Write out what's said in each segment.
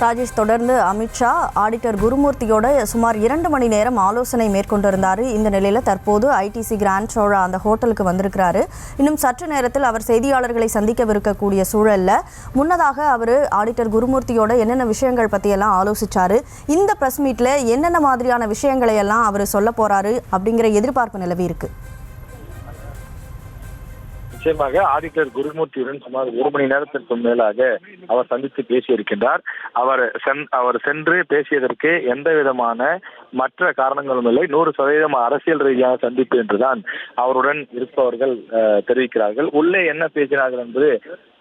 ராஜேஷ், தொடர்ந்து அமித்ஷா ஆடிட்டர் குருமூர்த்தியோட சுமார் 2 மணி நேரம் ஆலோசனை மேற்கொண்டிருந்தார். இந்த நிலையில் தற்போது ஐடிசி கிராண்ட் சோழா அந்த ஹோட்டலுக்கு வந்திருக்கிறாரு. இன்னும் சற்று நேரத்தில் அவர் செய்தியாளர்களை சந்திக்கவிருக்கக்கூடிய சூழல்ல முன்னதாக அவர் ஆடிட்டர் குருமூர்த்தியோட என்னென்ன விஷயங்கள் பற்றியெல்லாம் ஆலோசிச்சாரு, இந்த ப்ரெஸ் மீட்டில் என்னென்ன மாதிரியான விஷயங்களை எல்லாம் அவர் சொல்ல போறாரு அப்படிங்கிற எதிர்பார்ப்பு நிலவி இருக்கு. நிச்சயமாக ஆடிட்டர் குருமூர்த்தியுடன் சுமார் 1 மணி நேரத்திற்கு மேலாக அவர் சந்தித்து பேசியிருக்கின்றார். அவர் சென்று பேசியதற்கு எந்த விதமான மற்ற காரணங்களும் இல்லை. 100% அரசியல் ரீதியான சந்திப்பு என்றுதான் அவருடன் இருப்பவர்கள் தெரிவிக்கிறார்கள். உள்ளே என்ன பேசினார்கள் என்பது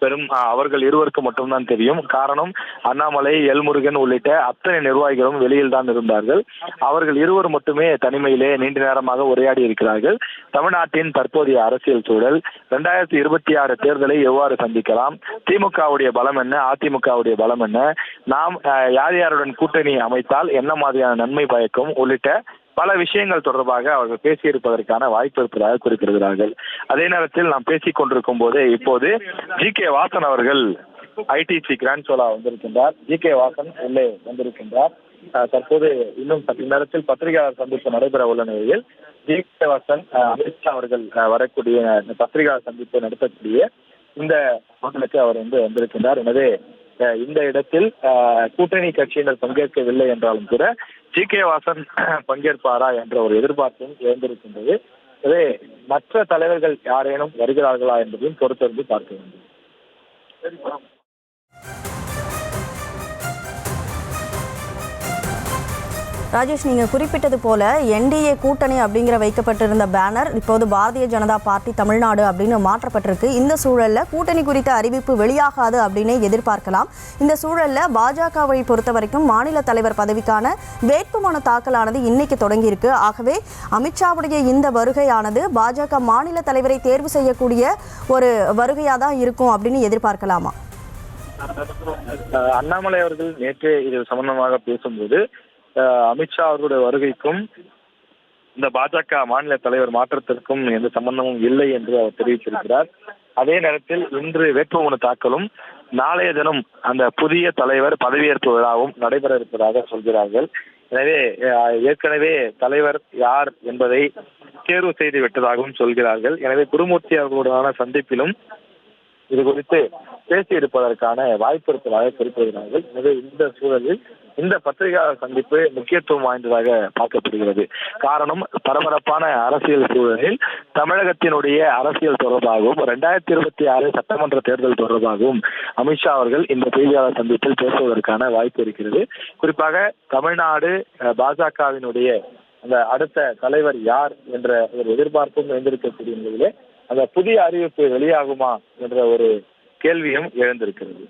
பெரும் அவர்கள் இருவருக்கு மட்டும்தான் தெரியும். காரணம், அண்ணாமலை, எல்முருகன் உள்ளிட்ட அத்தனை நிர்வாகிகளும் வெளியில் தான் இருந்தார்கள். அவர்கள் இருவர் மட்டுமே தனிமையிலே நீண்ட நேரமாக உரையாடி இருக்கிறார்கள். தமிழ்நாட்டின் தற்போதைய அரசியல் சூழல், 2026 தேர்தலை எவ்வாறு சந்திக்கலாம், திமுகவுடைய பலம் என்ன, அதிமுகவுடைய பலம் என்ன, நாம் யார் யாருடன் கூட்டணி அமைத்தால் என்ன மாதிரியான நன்மை பயக்கும் உள்ளிட்ட பல விஷயங்கள் தொடர்பாக அவர்கள் பேசியிருப்பதற்கான வாய்ப்பு இருப்பதாக குறிப்பிடுகிறார்கள். அதே நேரத்தில் நாம் பேசிக் கொண்டிருக்கும் போதே இப்போது ஜி.கே. வாசன் அவர்கள் ஐடிசி கிராண்ட் சோழா வந்திருக்கின்றார். ஜி.கே. வாசன் உள்ளே வந்திருக்கின்றார். தற்போது இன்னும் சற்று நேரத்தில் பத்திரிகையாளர் சந்திப்பு நடைபெற உள்ள நிலையில் ஜி.கே. வாசன் அமித்ஷா அவர்கள் வரக்கூடிய பத்திரிகையாளர் சந்திப்பு நடத்தக்கூடிய இந்த ஹோட்டலுக்கு அவர் வந்திருக்கின்றார். எனவே இந்த இடத்தில் கூட்டணி கட்சியினர் பங்கேற்கவில்லை என்றாலும் கூட ஜி.கே. வாசன் பங்கேற்பாரா என்ற ஒரு எதிர்பார்ப்பும் எழுந்திருக்கின்றது. எனவே மற்ற தலைவர்கள் யாரேனும் வருகிறார்களா என்பதையும் பொறுத்திருந்து பார்க்க வேண்டும். ராஜேஷ், நீங்கள் குறிப்பிட்டது போல என்டிஏ கூட்டணி அப்படிங்கிற வைக்கப்பட்டிருந்த பேனர் இப்போது பாரதிய ஜனதா பார்ட்டி தமிழ்நாடு அப்படின்னு மாற்றப்பட்டிருக்கு. இந்த சூழலில் கூட்டணி குறித்த அறிவிப்பு வெளியாகாது அப்படின்னு எதிர்பார்க்கலாம். இந்த சூழலில் பாஜகவை பொறுத்த வரைக்கும் மாநில தலைவர் பதவிக்கான வேட்புமனு தாக்கலானது இன்னைக்கு தொடங்கியிருக்கு. ஆகவே அமித்ஷாவுடைய இந்த வருகையானது பாஜக மாநில தலைவரை தேர்வு செய்யக்கூடிய ஒரு வருகையாக தான் இருக்கும் அப்படின்னு எதிர்பார்க்கலாமா? அண்ணாமலை அவர்கள் நேற்று இது சம்பந்தமாக பேசும்போது அமித்ஷா அவர்களுடைய வருகைக்கும் இந்த பாஜக மாநில தலைவர் மாற்றத்திற்கும் எந்த சம்பந்தமும் இல்லை என்று அவர் தெரிவித்திருக்கிறார். அதே நேரத்தில் இன்று வேட்புமனு தாக்கலும் நாளைய தினம் அந்த புதிய தலைவர் பதவியேற்பு விழாவும் நடைபெற இருப்பதாக சொல்கிறார்கள். எனவே ஏற்கனவே தலைவர் யார் என்பதை தேர்வு செய்து விட்டதாகவும் சொல்கிறார்கள். எனவே குருமூர்த்தி அவர்களுடனான சந்திப்பிலும் இது குறித்து பேசியிருப்பதற்கான வாய்ப்பு இருப்பதாக குறிப்பிடுகிறார்கள். எனவே இந்த சூழலில் இந்த பத்திரிகையாளர் சந்திப்பு முக்கியத்துவம் வாய்ந்ததாக பார்க்கப்படுகிறது. காரணம், பரபரப்பான அரசியல் சூழலில் தமிழகத்தினுடைய அரசியல் தொடர்பாகவும் 2026 சட்டமன்ற தேர்தல் தொடர்பாகவும் அமித்ஷா அவர்கள் இந்த செய்தியாளர் சந்திப்பில் பேசுவதற்கான வாய்ப்பு இருக்கிறது. குறிப்பாக தமிழ்நாடு பாஜகவினுடைய அந்த அடுத்த தலைவர் யார் என்ற ஒரு எதிர்பார்ப்பும் எழுந்திருக்கக்கூடிய நிலையிலே அந்த புதிய அறிவிப்பு வெளியாகுமா என்ற ஒரு கேள்வியும் எழுந்திருக்கிறது.